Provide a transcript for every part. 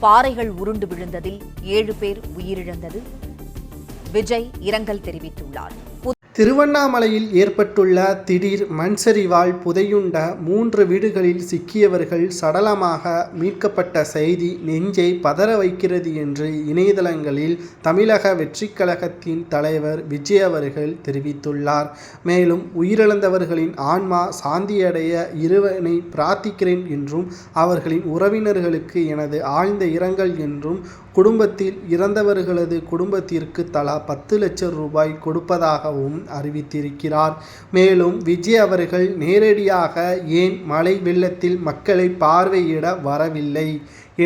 பாறைகள் உருண்டு விழுந்ததில் 7 பேர் உயிரிழந்தது. விஜய் இரங்கல் தெரிவித்துள்ளார். திருவண்ணாமலையில் ஏற்பட்டுள்ள திடீர் மண்சரிவால் புதையுண்ட 3 வீடுகளில் சிக்கியவர்கள் சடலமாக மீட்கப்பட்ட செய்தி நெஞ்சை பதற வைக்கிறது என்று இணையதளங்களில் தமிழக வெற்றிக் கழகத்தின் தலைவர் விஜய் அவர்கள் தெரிவித்துள்ளார். மேலும் உயிரிழந்தவர்களின் ஆன்மா சாந்தியடைய இறைவனை பிரார்த்திக்கிறேன் என்றும் அவர்களின் உறவினர்களுக்கு எனது ஆழ்ந்த இரங்கல் என்றும் குடும்பத்தில் இறந்தவர்களது குடும்பத்திற்கு தலா 10 லட்சம் ரூபாய் கொடுப்பதாகவும் அறிவித்திருக்கிறார். மேலும் விஜய் அவர்கள் நேரடியாக ஏன் மழை வெள்ளத்தில் மக்களை பார்வையிட வரவில்லை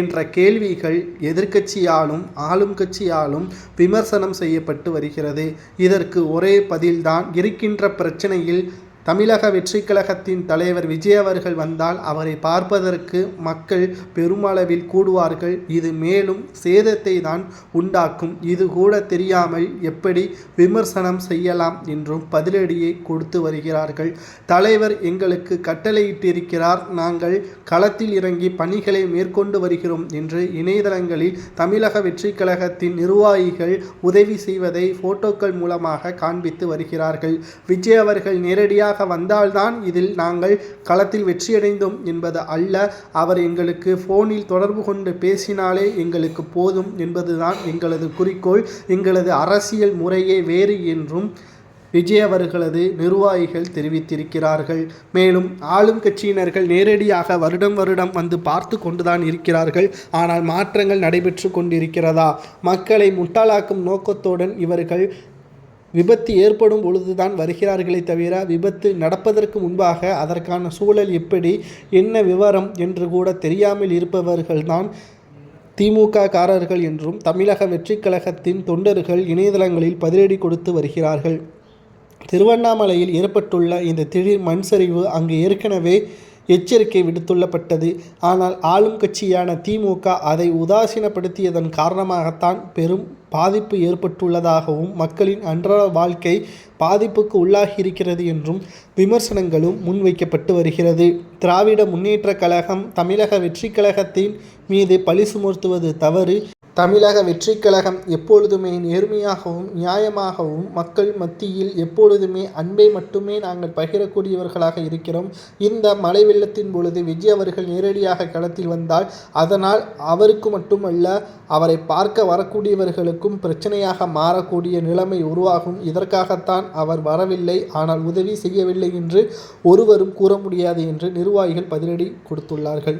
என்ற கேள்விகள் எதிர்க்கட்சியாலும் ஆளும் கட்சியாலும் விமர்சனம் செய்யப்பட்டு வருகிறது. இதற்கு ஒரே பதில்தான், இருக்கின்ற பிரச்சனையில் தமிழக வெற்றிக் கழகத்தின் தலைவர் விஜய் அவர்கள் வந்தால் அவரை பார்ப்பதற்கு மக்கள் பெருமளவில் கூடுவார்கள். இது மேலும் சேதத்தை தான் உண்டாக்கும். இது கூட தெரியாமல் எப்படி விமர்சனம் செய்யலாம் என்றும் பதிலடியை கொடுத்து வருகிறார்கள். தலைவர் எங்களுக்கு கட்டளையிட்டிருக்கிறார், நாங்கள் களத்தில் இறங்கி பணிகளை மேற்கொண்டு வருகிறோம் என்று இணையதளங்களில் தமிழக வெற்றிக் கழகத்தின் நிர்வாகிகள் உதவி செய்வதை போட்டோக்கள் மூலமாக காண்பித்து வருகிறார்கள். விஜய் அவர்கள் நேரடியாக வந்தால்தான் இதில் நாங்கள் களத்தில் வெற்றியடைந்தோம் என்பது அல்ல. அவர் எங்களுக்கு போனில் தொடர்பு கொண்டு பேசினாலே எங்களுக்கு போதும் என்பதுதான் எங்களது குறிக்கோள். எங்களது அரசியல் முறையே வேறு என்றும் விஜய் அவர்களது நிர்வாகிகள் தெரிவித்திருக்கிறார்கள். மேலும் ஆளும் கட்சியினர்கள் நேரடியாக வருடம் வந்து பார்த்து கொண்டுதான் இருக்கிறார்கள். ஆனால் மாற்றங்கள் நடைபெற்று கொண்டிருக்கிறதா? மக்களை முட்டாளாக்கும் நோக்கத்துடன் இவர்கள் விபத்து ஏற்படும் பொழுதுதான் வருகிறார்களே தவிர விபத்து நடப்பதற்கு முன்பாக அதற்கான சூழல் எப்படி, என்ன விவரம் என்று கூட தெரியாமல் இருப்பவர்கள்தான் திமுக காரர்கள் என்றும் தமிழக வெற்றிக் கழகத்தின் தொண்டர்கள் இணையதளங்களில் பதிலடி கொடுத்து வருகிறார்கள். திருவண்ணாமலையில் ஏற்பட்டுள்ள இந்த திடீர் மண் சரிவு அங்கு ஏற்கனவே எச்சரிக்கை விடுத்துள்ளப்பட்டது. ஆனால் ஆளும் கட்சியான திமுக அதை உதாசீனப்படுத்தியதன் காரணமாகத்தான் பெரும் பாதிப்பு ஏற்பட்டுள்ளதாகவும் மக்களின் அன்றாட வாழ்க்கை பாதிப்புக்கு உள்ளாகி இருக்கிறது என்றும் விமர்சனங்களும் முன்வைக்கப்பட்டு வருகிறது. திராவிட முன்னேற்ற கழகம் தமிழக வெற்றிக் கழகத்தின் மீது பழி சுமத்துவது தவறு. தமிழக வெற்றிக் கழகம் எப்பொழுதுமே நேர்மையாகவும் நியாயமாகவும் மக்கள் மத்தியில் எப்பொழுதுமே அன்பை மட்டுமே நாங்கள் பகிரக்கூடியவர்களாக இருக்கிறோம். இந்த மழை வெள்ளத்தின் பொழுது விஜய் அவர்கள் நேரடியாக களத்தில் வந்தால் அதனால் அவருக்கு மட்டுமல்ல, அவரை பார்க்க வரக்கூடியவர்களுக்கும் பிரச்சனையாக மாறக்கூடிய நிலைமை உருவாகும். இதற்காகத்தான் அவர் வரவில்லை, ஆனால் உதவி செய்யவில்லை என்று ஒருவரும் கூற முடியாது என்று நிர்வாகிகள் பதிலடி கொடுத்துள்ளார்கள்.